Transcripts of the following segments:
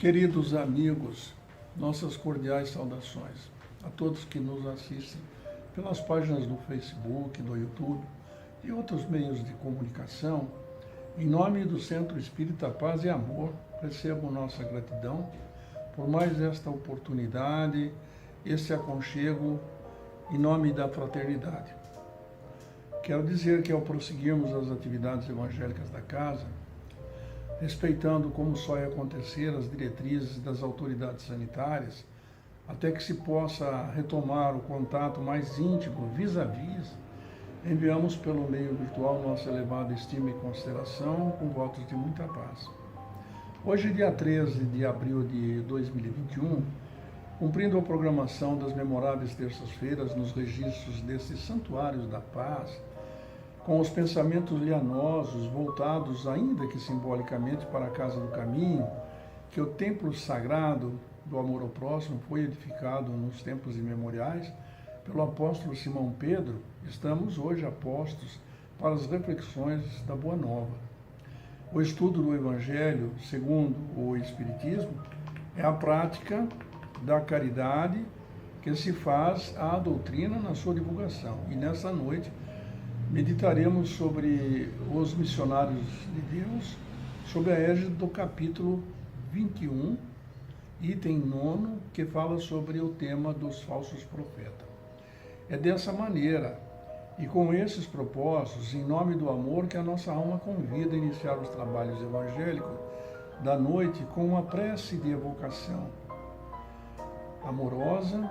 Queridos amigos, nossas cordiais saudações a todos que nos assistem pelas páginas do Facebook, do YouTube e outros meios de comunicação. Em nome do Centro Espírita Paz e Amor, recebo nossa gratidão por mais esta oportunidade, esse aconchego em nome da fraternidade. Quero dizer que ao prosseguirmos as atividades evangélicas da casa, respeitando como só é acontecer as diretrizes das autoridades sanitárias, até que se possa retomar o contato mais íntimo, vis-a-vis, enviamos pelo meio virtual nossa elevada estima e consideração, com votos de muita paz. Hoje, dia 13 de abril de 2021, cumprindo a programação das memoráveis terças-feiras nos registros desses santuários da paz, com os pensamentos lianosos voltados, ainda que simbolicamente, para a Casa do Caminho, que o templo sagrado do amor ao próximo foi edificado nos tempos imemoriais pelo apóstolo Simão Pedro, estamos hoje apostos para as reflexões da Boa Nova. O estudo do Evangelho, segundo o Espiritismo, é a prática da caridade que se faz à doutrina na sua divulgação. E nessa noite meditaremos sobre os missionários de Deus, sob a égide do capítulo 21, item 9, que fala sobre o tema dos falsos profetas. É dessa maneira e com esses propósitos, em nome do amor, que a nossa alma convida a iniciar os trabalhos evangélicos da noite com uma prece de evocação amorosa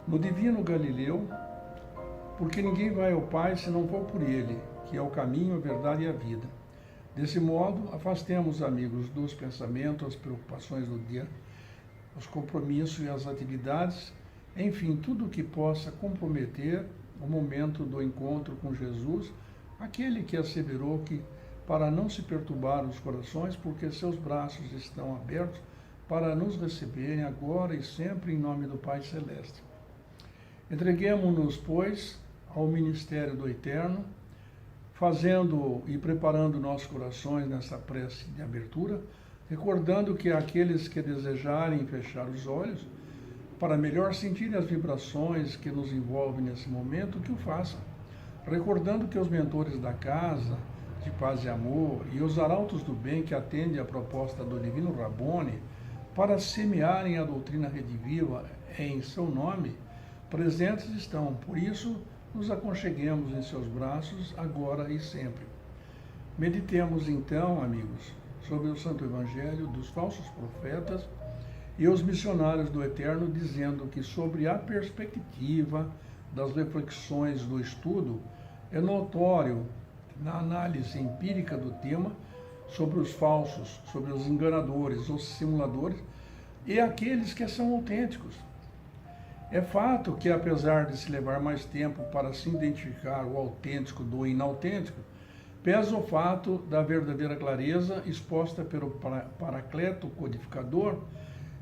no divino Galileu, porque ninguém vai ao Pai se não for por Ele, que é o caminho, a verdade e a vida. Desse modo, afastemos, amigos, dos pensamentos, as preocupações do dia, os compromissos e as atividades, enfim, tudo o que possa comprometer o momento do encontro com Jesus, aquele que asseverou que, para não se perturbar os corações, porque seus braços estão abertos para nos receberem agora e sempre em nome do Pai Celeste. Entreguemo-nos, pois, ao ministério do Eterno, fazendo e preparando nossos corações nessa prece de abertura, recordando que aqueles que desejarem fechar os olhos, para melhor sentir as vibrações que nos envolvem nesse momento, que o façam. Recordando que os mentores da casa, de paz e amor, e os arautos do bem que atendem à proposta do Divino Rabboni, para semearem a doutrina rediviva em seu nome, presentes estão. Por isso, nos aconcheguemos em seus braços, agora e sempre. Meditemos então, amigos, sobre o Santo Evangelho dos falsos profetas e os missionários do Eterno, dizendo que, sobre a perspectiva das reflexões do estudo, é notório, na análise empírica do tema, sobre os falsos, sobre os enganadores, os simuladores e aqueles que são autênticos. É fato que, apesar de se levar mais tempo para se identificar o autêntico do inautêntico, pesa o fato da verdadeira clareza exposta pelo Paracleto codificador,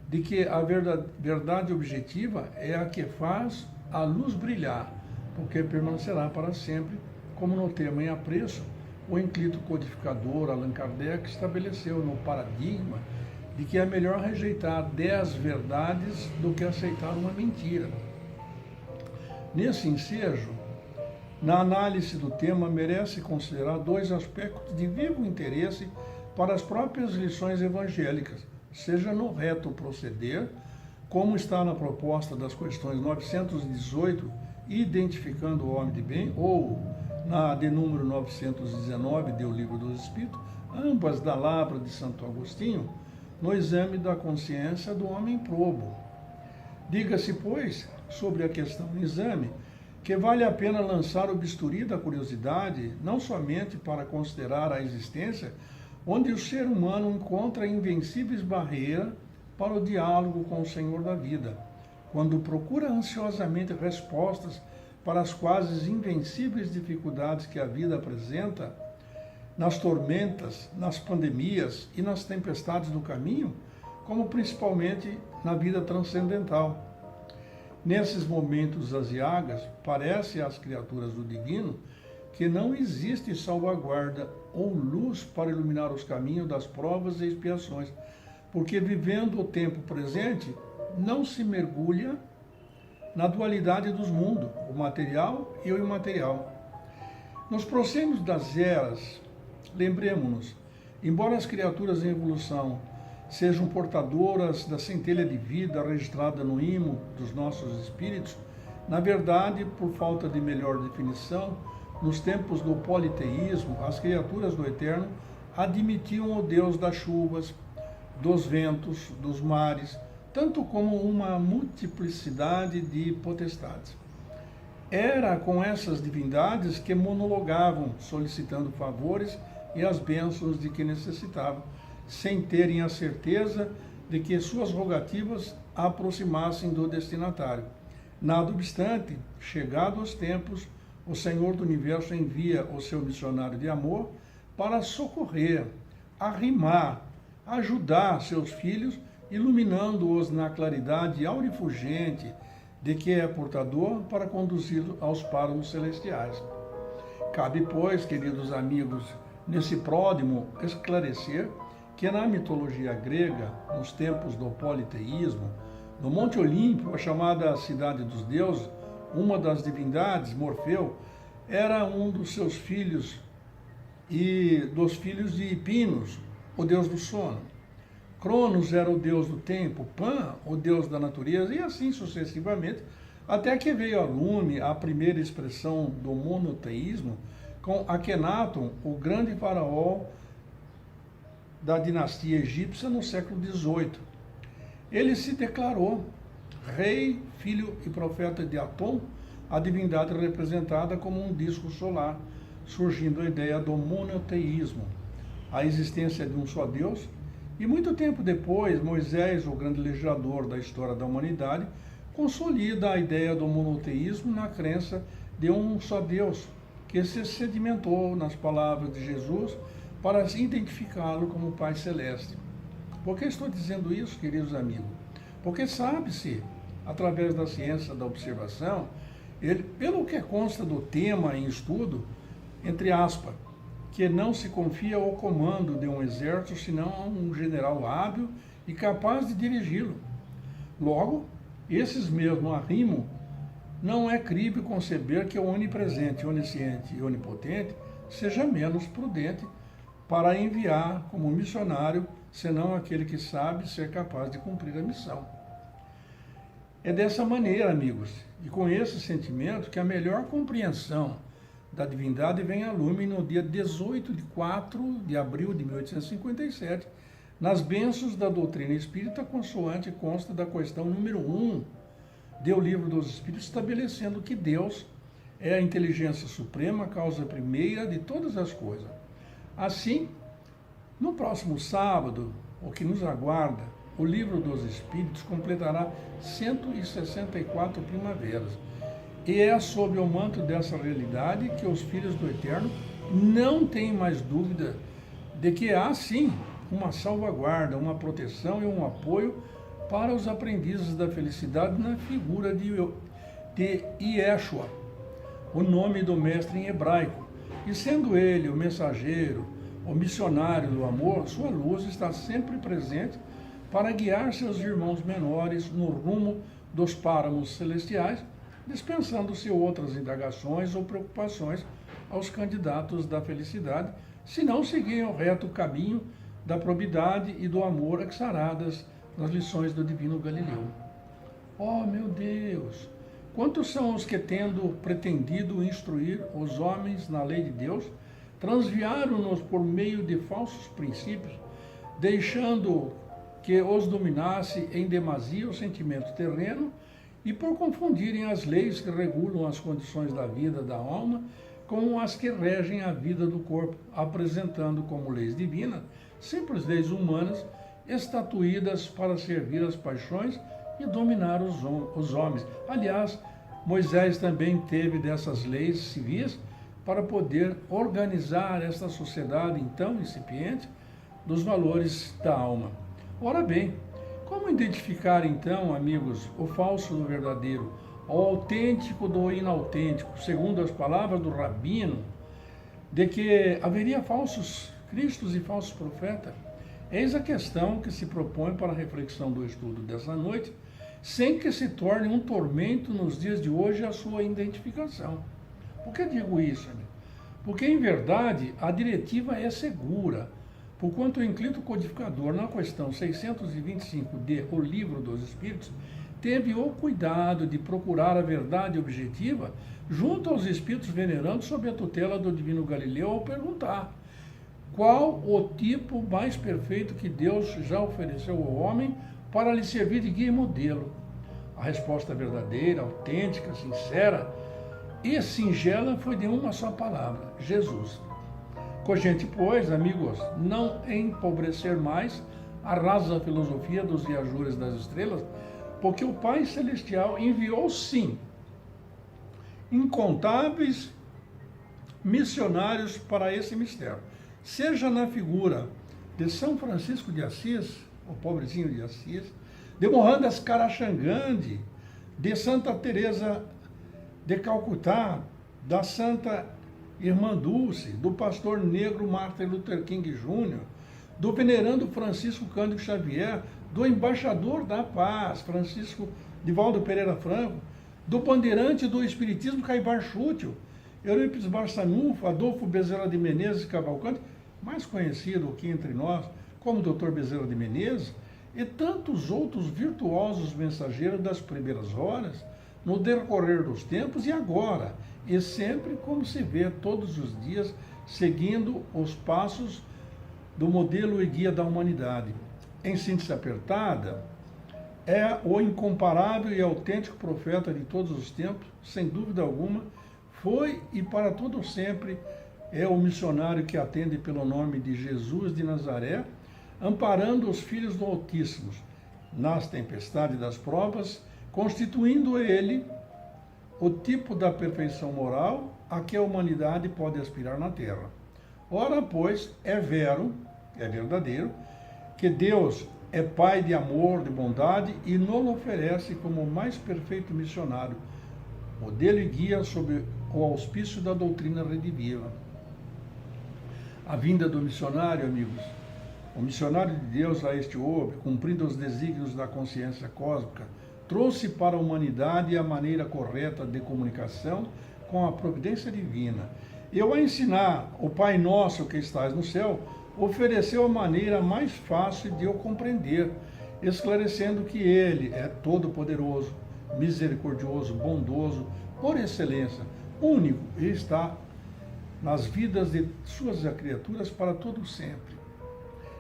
de que a verdade objetiva é a que faz a luz brilhar, porque permanecerá para sempre, como no tema em apreço, o inclito codificador Allan Kardec estabeleceu no paradigma de que é melhor rejeitar 10 verdades do que aceitar uma mentira. Nesse ensejo, na análise do tema, merece considerar 2 aspectos de vivo interesse para as próprias lições evangélicas, seja no reto proceder, como está na proposta das questões 918, identificando o homem de bem, ou na de número 919 do Livro dos Espíritos, ambas da Lavra de Santo Agostinho, no exame da consciência do homem probo. Diga-se, pois, sobre a questão do exame, que vale a pena lançar o bisturi da curiosidade, não somente para considerar a existência, onde o ser humano encontra invencíveis barreiras para o diálogo com o Senhor da vida, quando procura ansiosamente respostas para as quase invencíveis dificuldades que a vida apresenta, nas tormentas, nas pandemias e nas tempestades do caminho, como principalmente na vida transcendental. Nesses momentos aziagas, parece às criaturas do divino que não existe salvaguarda ou luz para iluminar os caminhos das provas e expiações, porque vivendo o tempo presente, não se mergulha na dualidade dos mundos, o material e o imaterial. Nos proscênios das eras, lembremos-nos, embora as criaturas em evolução sejam portadoras da centelha de vida registrada no imo dos nossos espíritos, na verdade, por falta de melhor definição, nos tempos do politeísmo, as criaturas do Eterno admitiam o Deus das chuvas, dos ventos, dos mares, tanto como uma multiplicidade de potestades. Era com essas divindades que monologavam, solicitando favores e as bênçãos de que necessitavam, sem terem a certeza de que suas rogativas a aproximassem do destinatário. Nada obstante, chegados os tempos, o Senhor do Universo envia o seu missionário de amor para socorrer, arrimar, ajudar seus filhos, iluminando-os na claridade aurifulgente de que é portador para conduzi-los aos páramos celestiais. Cabe, pois, queridos amigos, nesse pródimo esclarecer que na mitologia grega, nos tempos do politeísmo, no Monte Olímpio, a chamada Cidade dos Deuses, uma das divindades, Morfeu, era um dos seus filhos e dos filhos de Pinos, o deus do sono. Cronos era o deus do tempo, Pan, o deus da natureza, e assim sucessivamente, até que veio a lume a primeira expressão do monoteísmo, com Akhenaton, o grande faraó da dinastia egípcia no século XVIII. Ele se declarou rei, filho e profeta de Atom, a divindade representada como um disco solar, surgindo a ideia do monoteísmo, a existência de um só Deus. E muito tempo depois, Moisés, o grande legislador da história da humanidade, consolida a ideia do monoteísmo na crença de um só Deus, que se sedimentou nas palavras de Jesus para identificá-lo como Pai Celeste. Por que estou dizendo isso, queridos amigos? Porque sabe-se, através da ciência da observação, pelo que consta do tema em estudo, entre aspas, que não se confia ao comando de um exército, senão a um general hábil e capaz de dirigi-lo. Logo, esses mesmos arrimam, não é crível conceber que o onipresente, onisciente e onipotente seja menos prudente para enviar como missionário, senão aquele que sabe ser capaz de cumprir a missão. É dessa maneira, amigos, e com esse sentimento, que a melhor compreensão da divindade vem à lume no dia 18 de 4 de abril de 1857, nas bênçãos da doutrina espírita, consoante consta da questão número 1 do Livro dos Espíritos, estabelecendo que Deus é a inteligência suprema, a causa primeira de todas as coisas. Assim, no próximo sábado, o que nos aguarda, o Livro dos Espíritos completará 164 primaveras. E é sob o manto dessa realidade que os filhos do Eterno não têm mais dúvida de que há, sim, uma salvaguarda, uma proteção e um apoio para os aprendizes da felicidade na figura de Yeshua, o nome do mestre em hebraico. E sendo ele o mensageiro, o missionário do amor, sua luz está sempre presente para guiar seus irmãos menores no rumo dos páramos celestiais, dispensando-se outras indagações ou preocupações aos candidatos da felicidade, se não seguirem o reto caminho da probidade e do amor exaradas nas lições do divino Galileu. Oh, meu Deus! Quantos são os que, tendo pretendido instruir os homens na lei de Deus, transviaram-nos por meio de falsos princípios, deixando que os dominasse em demasia o sentimento terreno, e por confundirem as leis que regulam as condições da vida da alma com as que regem a vida do corpo, apresentando como leis divinas simples leis humanas estatuídas para servir as paixões e dominar os homens. Aliás, Moisés também teve dessas leis civis para poder organizar esta sociedade então incipiente dos valores da alma. Ora bem, como identificar então, amigos, o falso do verdadeiro, o autêntico do inautêntico, segundo as palavras do Rabino, de que haveria falsos cristos e falsos profetas? Eis a questão que se propõe para a reflexão do estudo dessa noite, sem que se torne um tormento nos dias de hoje a sua identificação. Por que digo isso, amigo? Porque, em verdade, a diretiva é segura, porquanto o inclito codificador, na questão 625 de O Livro dos Espíritos, teve o cuidado de procurar a verdade objetiva junto aos espíritos venerandos sob a tutela do divino Galileu ao perguntar: qual o tipo mais perfeito que Deus já ofereceu ao homem para lhe servir de guia e modelo? A resposta verdadeira, autêntica, sincera e singela foi de uma só palavra: Jesus. Cogente, pois, amigos, não empobrecer mais a rasa filosofia dos viajores das estrelas, porque o Pai Celestial enviou, sim, incontáveis missionários para esse mistério, seja na figura de São Francisco de Assis, o pobrezinho de Assis, de Mohandas Karachangandhi, de Santa Teresa de Calcutá, da Santa Irmã Dulce, do pastor negro Martin Luther King Jr., do venerando Francisco Cândido Xavier, do embaixador da paz, Francisco Divaldo Pereira Franco, do bandeirante do Espiritismo Caibar Chútil, Eurípides Barçanufo, Adolfo Bezerra de Menezes Cavalcante, mais conhecido aqui entre nós como Dr. Bezerra de Menezes, e tantos outros virtuosos mensageiros das primeiras horas, no decorrer dos tempos e agora, e sempre como se vê todos os dias, seguindo os passos do modelo e guia da humanidade. Em síntese apertada, é o incomparável e autêntico profeta de todos os tempos, sem dúvida alguma, foi e para todo sempre é o missionário que atende pelo nome de Jesus de Nazaré, amparando os filhos do Altíssimo nas tempestades das provas, constituindo ele o tipo da perfeição moral a que a humanidade pode aspirar na Terra. Ora, pois, é verdadeiro, que Deus é Pai de amor, de bondade e nos oferece como o mais perfeito missionário, modelo e guia sob o auspício da doutrina rediviva. A vinda do missionário, amigos, o missionário de Deus a este orbe, cumprindo os desígnios da consciência cósmica, trouxe para a humanidade a maneira correta de comunicação com a providência divina. E ao ensinar o Pai Nosso que estás no céu, ofereceu a maneira mais fácil de o compreender, esclarecendo que Ele é todo-poderoso, misericordioso, bondoso, por excelência, único e está nas vidas de suas criaturas para todo sempre.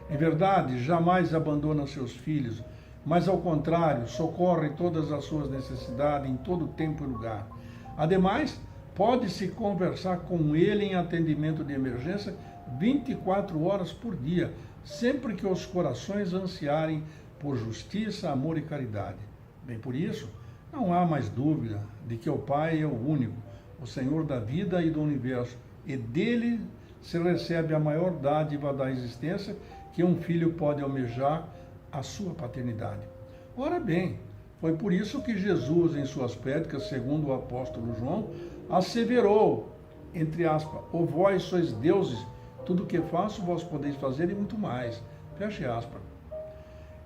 Em verdade, jamais abandona seus filhos, mas ao contrário, socorre todas as suas necessidades em todo tempo e lugar. Ademais, pode-se conversar com ele em atendimento de emergência 24 horas por dia, sempre que os corações ansiarem por justiça, amor e caridade. Bem, por isso, não há mais dúvida de que o Pai é o único, o Senhor da vida e do universo, e dele se recebe a maior dádiva da existência que um filho pode almejar, a sua paternidade. Ora bem, foi por isso que Jesus, em suas prédicas, segundo o apóstolo João, asseverou, entre aspas, "O vós sois deuses, tudo o que faço vós podeis fazer e muito mais", feche aspas.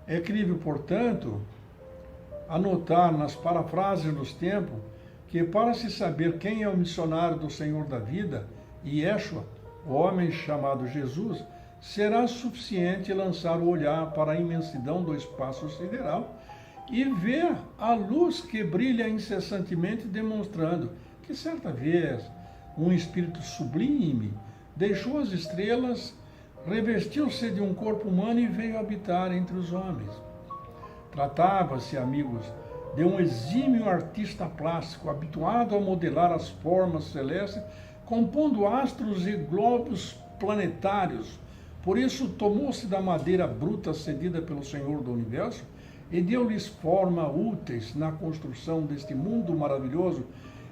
É crível, portanto, anotar nas parafrases dos tempos que para se saber quem é o missionário do Senhor da vida, Yeshua, o homem chamado Jesus, será suficiente lançar o olhar para a imensidão do espaço sideral e ver a luz que brilha incessantemente, demonstrando que certa vez um espírito sublime deixou as estrelas, revestiu-se de um corpo humano e veio habitar entre os homens. Tratava-se, amigos, de um exímio artista plástico, habituado a modelar as formas celestes, compondo astros e globos planetários. Por isso, tomou-se da madeira bruta cedida pelo Senhor do Universo e deu-lhes forma úteis na construção deste mundo maravilhoso,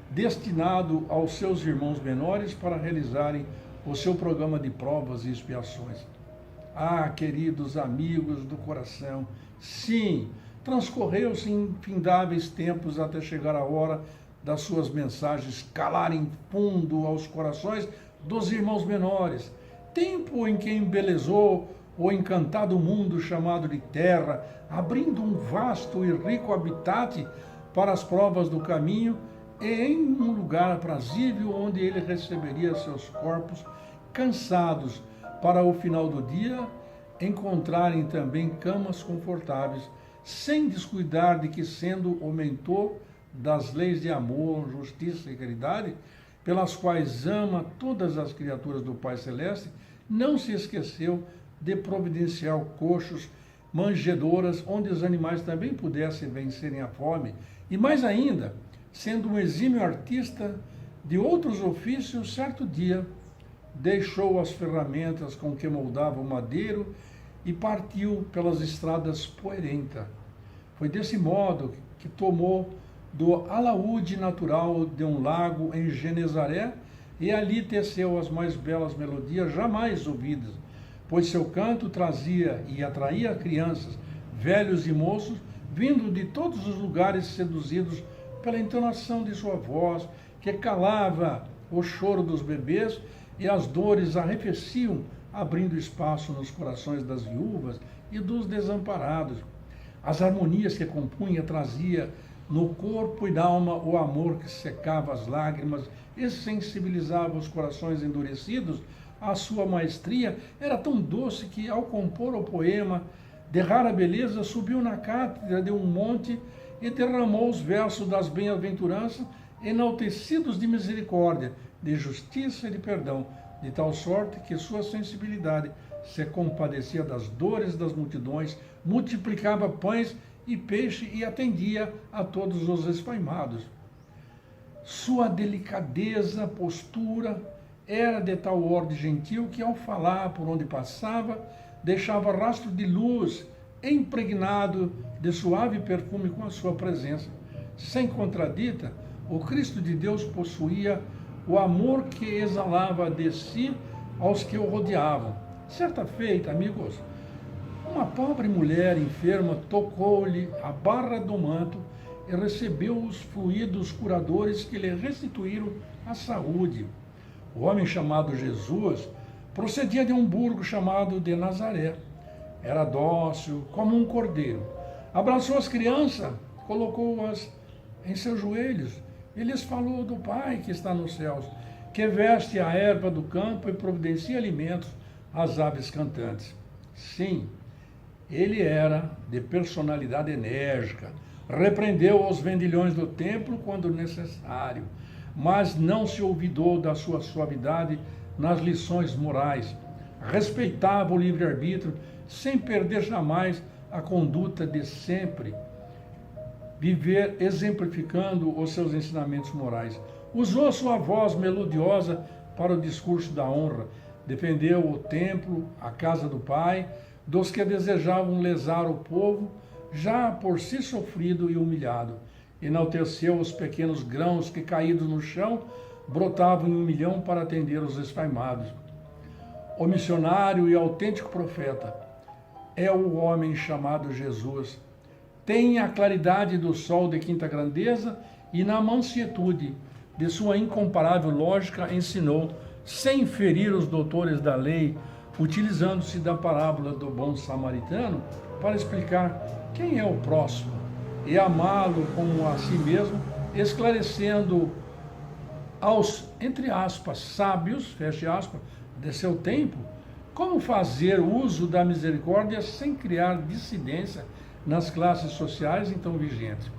destinado aos seus irmãos menores para realizarem o seu programa de provas e expiações. Ah, queridos amigos do coração, sim, transcorreu-se infindáveis tempos até chegar a hora das suas mensagens calarem fundo aos corações dos irmãos menores, tempo em que embelezou o encantado mundo chamado de terra, abrindo um vasto e rico habitat para as provas do caminho e em um lugar aprazível onde ele receberia seus corpos cansados para o final do dia encontrarem também camas confortáveis, sem descuidar de que, sendo o mentor das leis de amor, justiça e caridade, pelas quais ama todas as criaturas do Pai Celeste, não se esqueceu de providenciar coxos, manjedouras, onde os animais também pudessem vencerem a fome, e mais ainda, sendo um exímio artista de outros ofícios, certo dia deixou as ferramentas com que moldava o madeiro e partiu pelas estradas poerentas. Foi desse modo que tomou do alaúde natural de um lago em Genezaré e ali teceu as mais belas melodias jamais ouvidas, pois seu canto trazia e atraía crianças, velhos e moços, vindo de todos os lugares seduzidos pela entonação de sua voz, que calava o choro dos bebês e as dores arrefeciam, abrindo espaço nos corações das viúvas e dos desamparados. As harmonias que compunha trazia no corpo e na alma o amor que secava as lágrimas e sensibilizava os corações endurecidos. A sua maestria era tão doce que, ao compor o poema de rara beleza, subiu na cátedra de um monte e derramou os versos das bem-aventuranças, enaltecidos de misericórdia, de justiça e de perdão, de tal sorte que sua sensibilidade se compadecia das dores das multidões, multiplicava pães e peixe e atendia a todos os esfaimados. Sua delicadeza, postura, era de tal ordem gentil que, ao falar por onde passava, deixava rastro de luz, impregnado de suave perfume com a sua presença. Sem contradita, o Cristo de Deus possuía o amor que exalava de si aos que o rodeavam. Certa feita, amigos, uma pobre mulher enferma tocou-lhe a barra do manto e recebeu os fluidos curadores que lhe restituíram a saúde. O homem chamado Jesus procedia de um burgo chamado de Nazaré. Era dócil como um cordeiro. Abraçou as crianças, colocou-as em seus joelhos e lhes falou do Pai que está nos céus, que veste a erva do campo e providencia alimentos às aves cantantes. Sim, ele era de personalidade enérgica, repreendeu os vendilhões do templo quando necessário, mas não se olvidou da sua suavidade nas lições morais. Respeitava o livre-arbítrio, sem perder jamais a conduta de sempre viver exemplificando os seus ensinamentos morais. Usou sua voz melodiosa para o discurso da honra, defendeu o templo, a casa do Pai, dos que desejavam lesar o povo, já por si sofrido e humilhado. Enalteceu os pequenos grãos que, caídos no chão, brotavam em 1 milhão para atender os esfaimados. O missionário e autêntico profeta é o homem chamado Jesus. Tem a claridade do sol de quinta grandeza e, na mansietude de sua incomparável lógica, ensinou, sem ferir os doutores da lei, utilizando-se da parábola do bom samaritano para explicar quem é o próximo e amá-lo como a si mesmo, esclarecendo aos, entre aspas, sábios, fecha aspas, de seu tempo, como fazer uso da misericórdia sem criar dissidência nas classes sociais então vigentes.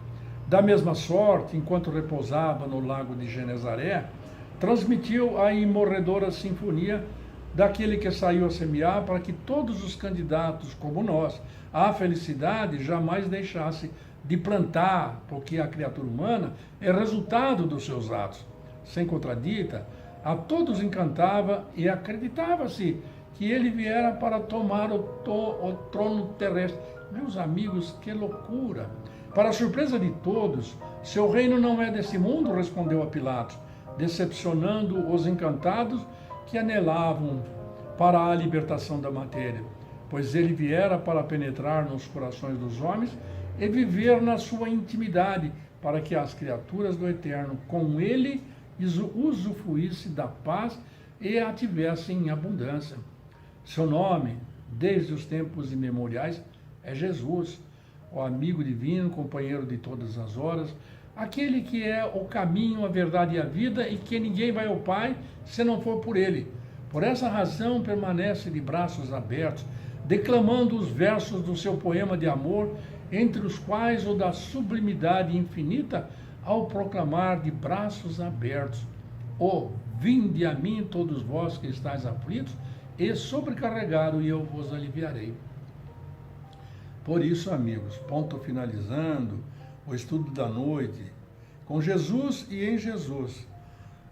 Da mesma sorte, enquanto repousava no lago de Genezaré, transmitiu a imorredora sinfonia daquele que saiu a semear para que todos os candidatos, como nós, à felicidade jamais deixasse de plantar, porque a criatura humana é resultado dos seus atos. Sem contradita, a todos encantava e acreditava-se que ele viera para tomar o trono terrestre. Meus amigos, que loucura! Para a surpresa de todos, seu reino não é desse mundo, respondeu a Pilatos, decepcionando os encantados que anelavam para a libertação da matéria, pois ele viera para penetrar nos corações dos homens e viver na sua intimidade, para que as criaturas do Eterno, com ele, usufruíssem da paz e a tivessem em abundância. Seu nome desde os tempos imemoriais, é Jesus, o amigo divino, companheiro de todas as horas, aquele que é o caminho, a verdade e a vida, e que ninguém vai ao Pai se não for por ele. Por essa razão, permanece de braços abertos, declamando os versos do seu poema de amor, entre os quais o da sublimidade infinita, ao proclamar de braços abertos: "Ó, vinde a mim todos vós que estáis aflitos e sobrecarregados, e eu vos aliviarei." Por isso, amigos, ponto finalizando o estudo da noite, com Jesus e em Jesus,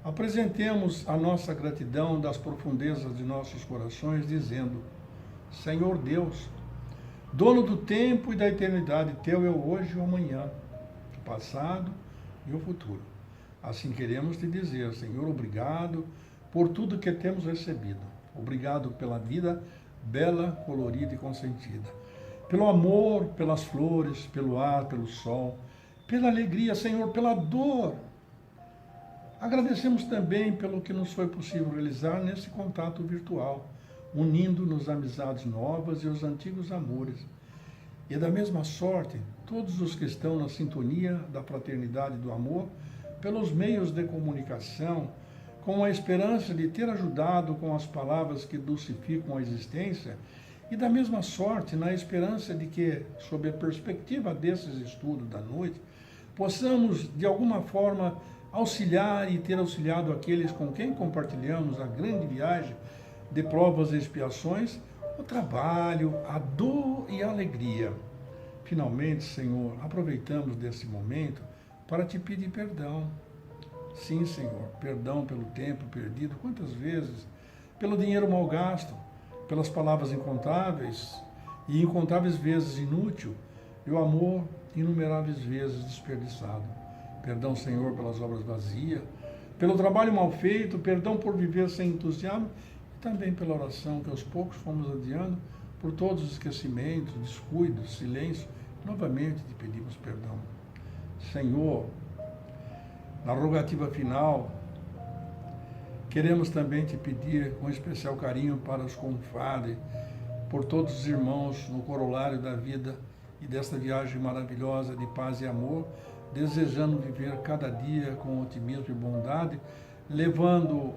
apresentemos a nossa gratidão das profundezas de nossos corações, dizendo: Senhor Deus, dono do tempo e da eternidade, teu é o hoje e o amanhã, o passado e o futuro. Assim queremos te dizer, Senhor, obrigado por tudo que temos recebido. Obrigado pela vida bela, colorida e consentida. Pelo amor, pelas flores, pelo ar, pelo sol, pela alegria, Senhor, pela dor. Agradecemos também pelo que nos foi possível realizar nesse contato virtual, unindo-nos amizades novas e os antigos amores. E da mesma sorte, todos os que estão na sintonia da fraternidade e do amor, pelos meios de comunicação, com a esperança de ter ajudado com as palavras que dulcificam a existência, e da mesma sorte, na esperança de que, sob a perspectiva desses estudos da noite, possamos, de alguma forma, auxiliar e ter auxiliado aqueles com quem compartilhamos a grande viagem de provas e expiações, o trabalho, a dor e a alegria. Finalmente, Senhor, aproveitamos desse momento para te pedir perdão. Sim, Senhor, perdão pelo tempo perdido, quantas vezes, pelo dinheiro mal gasto, pelas palavras incontáveis e incontáveis vezes inútil, e o amor inumeráveis vezes desperdiçado. Perdão, Senhor, pelas obras vazias, pelo trabalho mal feito, perdão por viver sem entusiasmo, e também pela oração que aos poucos fomos adiando, por todos os esquecimentos, descuidos, silêncio. Novamente te pedimos perdão. Senhor, na rogativa final, queremos também te pedir com especial carinho para os confrades, por todos os irmãos no corolário da vida e desta viagem maravilhosa de paz e amor, desejando viver cada dia com otimismo e bondade, levando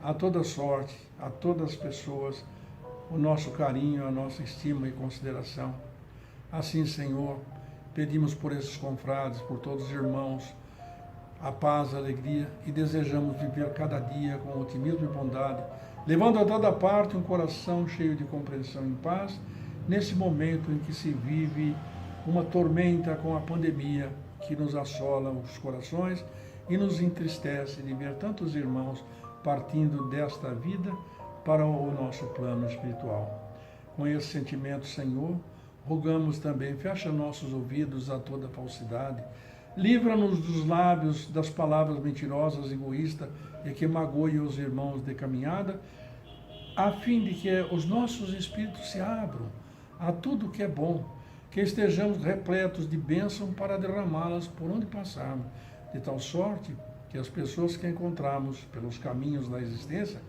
a toda sorte, a todas as pessoas, o nosso carinho, a nossa estima e consideração. Assim, Senhor, pedimos por esses confrades, por todos os irmãos, a paz, a alegria, e desejamos viver cada dia com otimismo e bondade, levando a toda parte um coração cheio de compreensão e paz, nesse momento em que se vive uma tormenta com a pandemia que nos assola os corações e nos entristece de ver tantos irmãos partindo desta vida para o nosso plano espiritual. Com esse sentimento, Senhor, rogamos também, fecha nossos ouvidos a toda falsidade, livra-nos dos lábios das palavras mentirosas, egoístas e que magoem os irmãos de caminhada, a fim de que os nossos espíritos se abram a tudo que é bom, que estejamos repletos de bênção para derramá-las por onde passarmos, de tal sorte que as pessoas que encontramos pelos caminhos da existência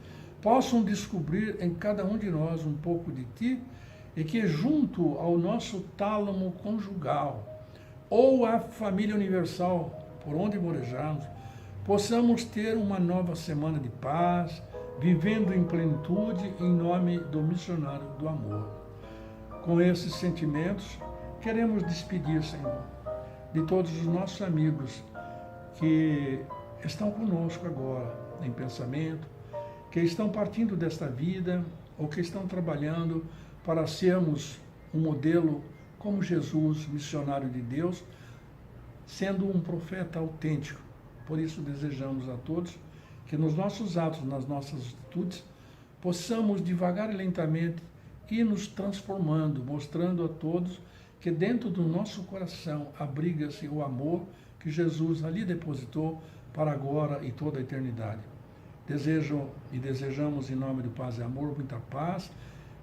possam descobrir em cada um de nós um pouco de Ti, e que junto ao nosso tálamo conjugal ou à família universal, por onde morejarmos, possamos ter uma nova semana de paz, vivendo em plenitude em nome do missionário do amor. Com esses sentimentos, queremos despedir, Senhor, de todos os nossos amigos que estão conosco agora, em pensamento, que estão partindo desta vida ou que estão trabalhando para sermos um modelo como Jesus, missionário de Deus, sendo um profeta autêntico. Por isso desejamos a todos que nos nossos atos, nas nossas atitudes, possamos devagar e lentamente ir nos transformando, mostrando a todos que dentro do nosso coração abriga-se o amor que Jesus ali depositou para agora e toda a eternidade. Desejo e desejamos em nome do Paz e Amor muita paz,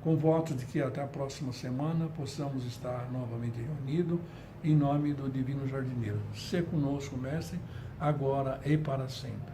com votos de que até a próxima semana possamos estar novamente reunidos em nome do Divino Jardineiro. Se conosco, Mestre, agora e para sempre.